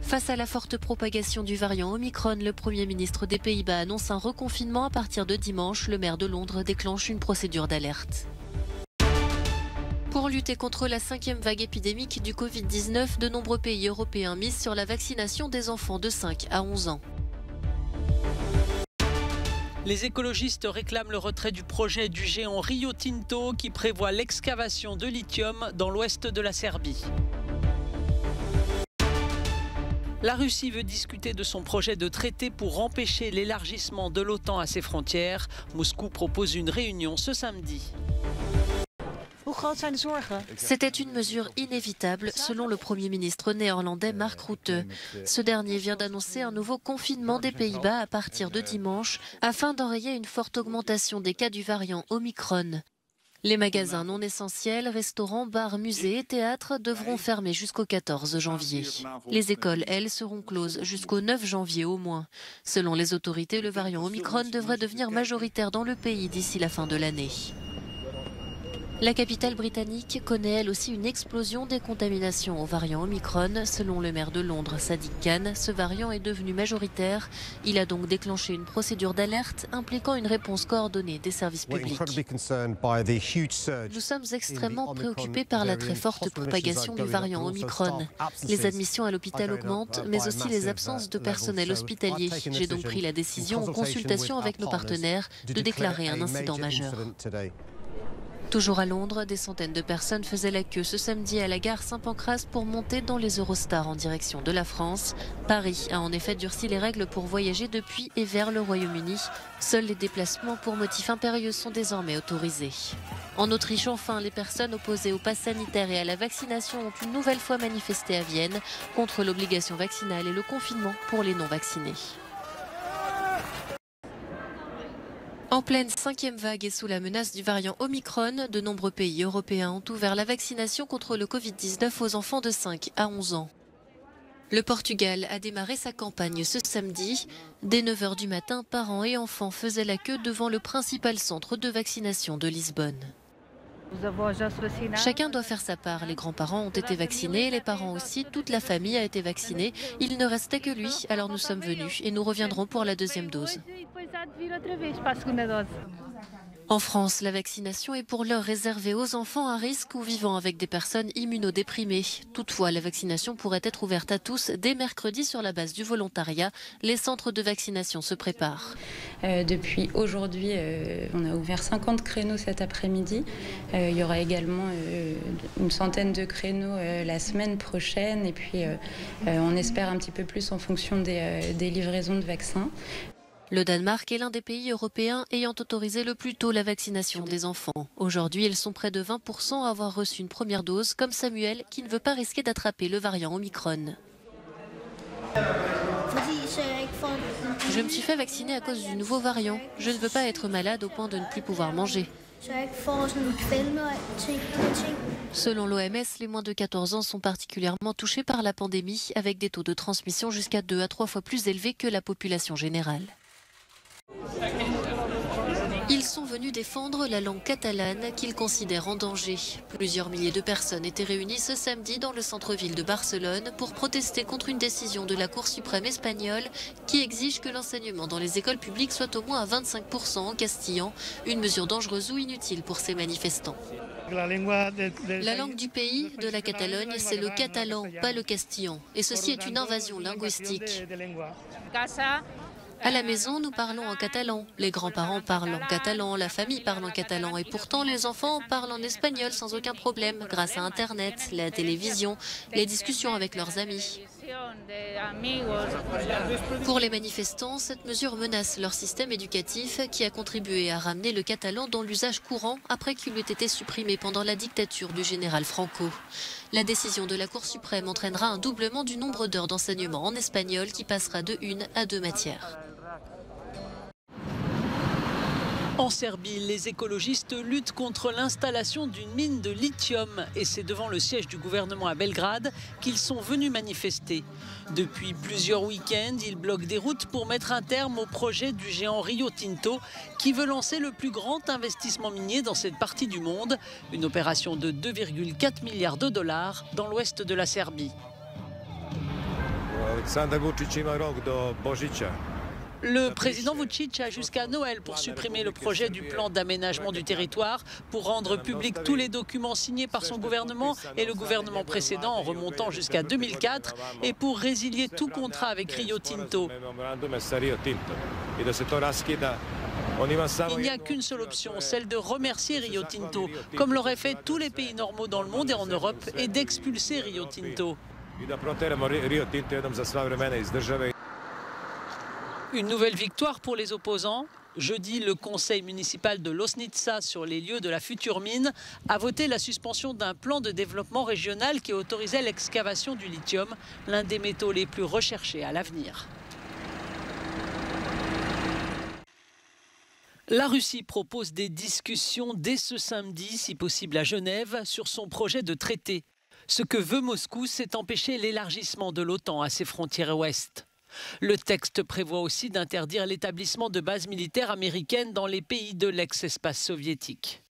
Face à la forte propagation du variant Omicron, le Premier ministre des Pays-Bas annonce un reconfinement à partir de dimanche. Le maire de Londres déclenche une procédure d'alerte. Pour lutter contre la 5e vague épidémique du Covid-19, de nombreux pays européens misent sur la vaccination des enfants de 5 à 11 ans. Les écologistes réclament le retrait du projet du géant Rio Tinto qui prévoit l'excavation de lithium dans l'ouest de la Serbie. La Russie veut discuter de son projet de traité pour empêcher l'élargissement de l'OTAN à ses frontières. Moscou propose une réunion ce samedi. C'était une mesure inévitable, selon le Premier ministre néerlandais Mark Rutte. Ce dernier vient d'annoncer un nouveau confinement des Pays-Bas à partir de dimanche, afin d'enrayer une forte augmentation des cas du variant Omicron. Les magasins non essentiels, restaurants, bars, musées et théâtres devront fermer jusqu'au 14 janvier. Les écoles, elles, seront closes jusqu'au 9 janvier au moins. Selon les autorités, le variant Omicron devrait devenir majoritaire dans le pays d'ici la fin de l'année. La capitale britannique connaît elle aussi une explosion des contaminations au variant Omicron. Selon le maire de Londres, Sadiq Khan, ce variant est devenu majoritaire. Il a donc déclenché une procédure d'alerte impliquant une réponse coordonnée des services publics. Nous sommes extrêmement préoccupés par la très forte propagation du variant Omicron. Les admissions à l'hôpital augmentent, mais aussi les absences de personnel hospitalier. J'ai donc pris la décision, en consultation avec nos partenaires, de déclarer un incident majeur. Toujours à Londres, des centaines de personnes faisaient la queue ce samedi à la gare Saint-Pancras pour monter dans les Eurostars en direction de la France. Paris a en effet durci les règles pour voyager depuis et vers le Royaume-Uni. Seuls les déplacements pour motifs impérieux sont désormais autorisés. En Autriche, enfin, les personnes opposées au pass sanitaire et à la vaccination ont une nouvelle fois manifesté à Vienne contre l'obligation vaccinale et le confinement pour les non-vaccinés. En pleine 5e vague et sous la menace du variant Omicron, de nombreux pays européens ont ouvert la vaccination contre le Covid-19 aux enfants de 5 à 11 ans. Le Portugal a démarré sa campagne ce samedi. Dès 9 h du matin, parents et enfants faisaient la queue devant le principal centre de vaccination de Lisbonne. Chacun doit faire sa part. Les grands-parents ont été vaccinés, les parents aussi, toute la famille a été vaccinée. Il ne restait que lui, alors nous sommes venus et nous reviendrons pour la deuxième dose. En France, la vaccination est pour l'heure réservée aux enfants à risque ou vivant avec des personnes immunodéprimées. Toutefois, la vaccination pourrait être ouverte à tous dès mercredi sur la base du volontariat. Les centres de vaccination se préparent. Depuis aujourd'hui, on a ouvert 50 créneaux cet après-midi. Il y aura également une centaine de créneaux la semaine prochaine. Et puis, on espère un petit peu plus en fonction des livraisons de vaccins. Le Danemark est l'un des pays européens ayant autorisé le plus tôt la vaccination des enfants. Aujourd'hui, ils sont près de 20% à avoir reçu une première dose, comme Samuel, qui ne veut pas risquer d'attraper le variant Omicron. Je me suis fait vacciner à cause du nouveau variant. Je ne veux pas être malade au point de ne plus pouvoir manger. Selon l'OMS, les moins de 14 ans sont particulièrement touchés par la pandémie, avec des taux de transmission jusqu'à 2 à 3 fois plus élevés que la population générale. Ils sont venus défendre la langue catalane qu'ils considèrent en danger. Plusieurs milliers de personnes étaient réunies ce samedi dans le centre-ville de Barcelone pour protester contre une décision de la Cour suprême espagnole qui exige que l'enseignement dans les écoles publiques soit au moins à 25% en castillan, une mesure dangereuse ou inutile pour ces manifestants. La langue du pays, de la Catalogne, c'est le catalan, pas le castillan. Et ceci est une invasion linguistique. À la maison, nous parlons en catalan. Les grands-parents parlent en catalan, la famille parle en catalan. Et pourtant, les enfants parlent en espagnol sans aucun problème, grâce à Internet, la télévision, les discussions avec leurs amis. Pour les manifestants, cette mesure menace leur système éducatif qui a contribué à ramener le catalan dans l'usage courant après qu'il ait été supprimé pendant la dictature du général Franco. La décision de la Cour suprême entraînera un doublement du nombre d'heures d'enseignement en espagnol qui passera de 1 à 2 matières. En Serbie, les écologistes luttent contre l'installation d'une mine de lithium et c'est devant le siège du gouvernement à Belgrade qu'ils sont venus manifester. Depuis plusieurs week-ends, ils bloquent des routes pour mettre un terme au projet du géant Rio Tinto qui veut lancer le plus grand investissement minier dans cette partie du monde, une opération de 2,4 milliards de dollars dans l'ouest de la Serbie. Le président Vučić a jusqu'à Noël pour supprimer le projet du plan d'aménagement du territoire, pour rendre publics tous les documents signés par son gouvernement et le gouvernement précédent en remontant jusqu'à 2004 et pour résilier tout contrat avec Rio Tinto. Il n'y a qu'une seule option, celle de remercier Rio Tinto, comme l'auraient fait tous les pays normaux dans le monde et en Europe, et d'expulser Rio Tinto. Une nouvelle victoire pour les opposants. Jeudi, le conseil municipal de Loznica, sur les lieux de la future mine, a voté la suspension d'un plan de développement régional qui autorisait l'excavation du lithium, l'un des métaux les plus recherchés à l'avenir. La Russie propose des discussions dès ce samedi, si possible à Genève, sur son projet de traité. Ce que veut Moscou, c'est empêcher l'élargissement de l'OTAN à ses frontières ouest. Le texte prévoit aussi d'interdire l'établissement de bases militaires américaines dans les pays de l'ex-espace soviétique.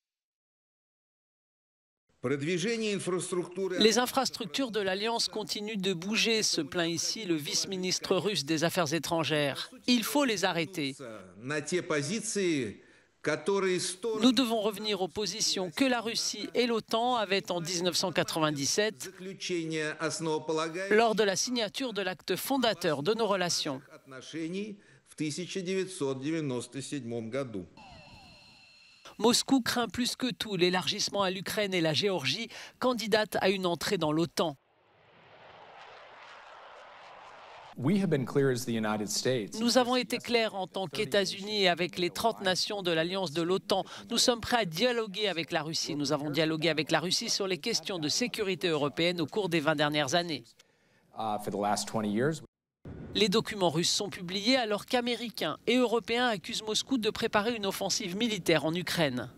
Les infrastructures de l'Alliance continuent de bouger, se plaint ici le vice-ministre russe des Affaires étrangères. Il faut les arrêter. Nous devons revenir aux positions que la Russie et l'OTAN avaient en 1997 lors de la signature de l'acte fondateur de nos relations. Moscou craint plus que tout l'élargissement à l'Ukraine et la Géorgie, candidate à une entrée dans l'OTAN. Nous avons été clairs en tant qu'États-Unis et avec les 30 nations de l'Alliance de l'OTAN. Nous sommes prêts à dialoguer avec la Russie. Nous avons dialogué avec la Russie sur les questions de sécurité européenne au cours des 20 dernières années. Les documents russes sont publiés alors qu'Américains et Européens accusent Moscou de préparer une offensive militaire en Ukraine.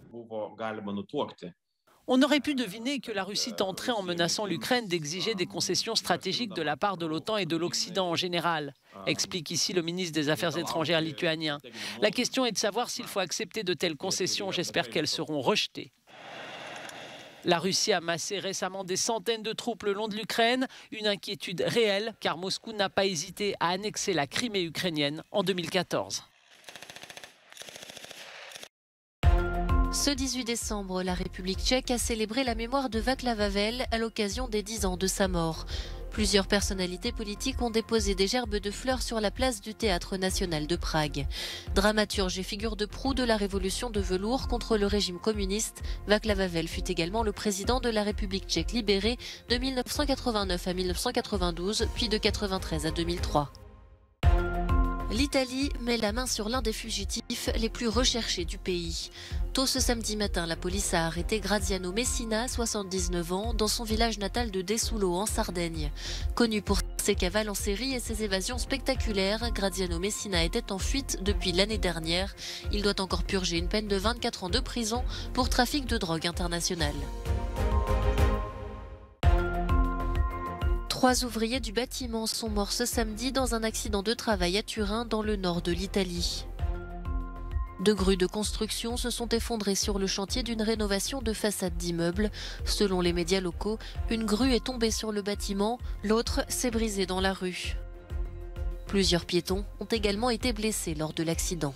On aurait pu deviner que la Russie tenterait en menaçant l'Ukraine d'exiger des concessions stratégiques de la part de l'OTAN et de l'Occident en général, explique ici le ministre des Affaires étrangères lituanien. La question est de savoir s'il faut accepter de telles concessions. J'espère qu'elles seront rejetées. La Russie a massé récemment des centaines de troupes le long de l'Ukraine, une inquiétude réelle car Moscou n'a pas hésité à annexer la Crimée ukrainienne en 2014. Ce 18 décembre, la République tchèque a célébré la mémoire de Václav Havel à l'occasion des 10 ans de sa mort. Plusieurs personnalités politiques ont déposé des gerbes de fleurs sur la place du Théâtre national de Prague. Dramaturge et figure de proue de la révolution de velours contre le régime communiste, Václav Havel fut également le président de la République tchèque libérée de 1989 à 1992, puis de 1993 à 2003. L'Italie met la main sur l'un des fugitifs les plus recherchés du pays. Tôt ce samedi matin, la police a arrêté Graziano Messina, 79 ans, dans son village natal de Dessulo, en Sardaigne. Connu pour ses cavales en série et ses évasions spectaculaires, Graziano Messina était en fuite depuis l'année dernière. Il doit encore purger une peine de 24 ans de prison pour trafic de drogue internationale. 3 ouvriers du bâtiment sont morts ce samedi dans un accident de travail à Turin, dans le nord de l'Italie. 2 grues de construction se sont effondrées sur le chantier d'une rénovation de façade d'immeuble. Selon les médias locaux, une grue est tombée sur le bâtiment, l'autre s'est brisée dans la rue. Plusieurs piétons ont également été blessés lors de l'accident.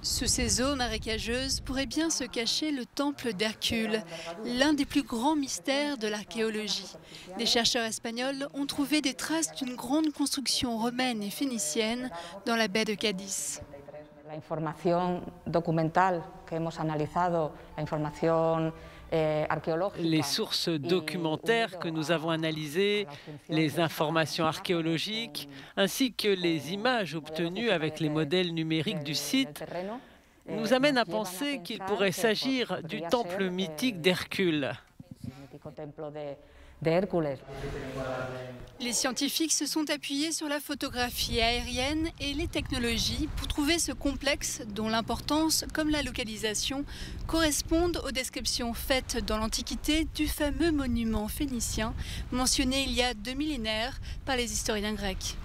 Sous ces eaux marécageuses pourrait bien se cacher le temple d'Hercule, l'un des plus grands mystères de l'archéologie. Des chercheurs espagnols ont trouvé des traces d'une grande construction romaine et phénicienne dans la baie de Cadix. Les sources documentaires que nous avons analysées, les informations archéologiques, ainsi que les images obtenues avec les modèles numériques du site, nous amènent à penser qu'il pourrait s'agir du temple mythique d'Hercule. Les scientifiques se sont appuyés sur la photographie aérienne et les technologies pour trouver ce complexe dont l'importance, comme la localisation, correspondent aux descriptions faites dans l'Antiquité du fameux monument phénicien mentionné il y a 2 millénaires par les historiens grecs.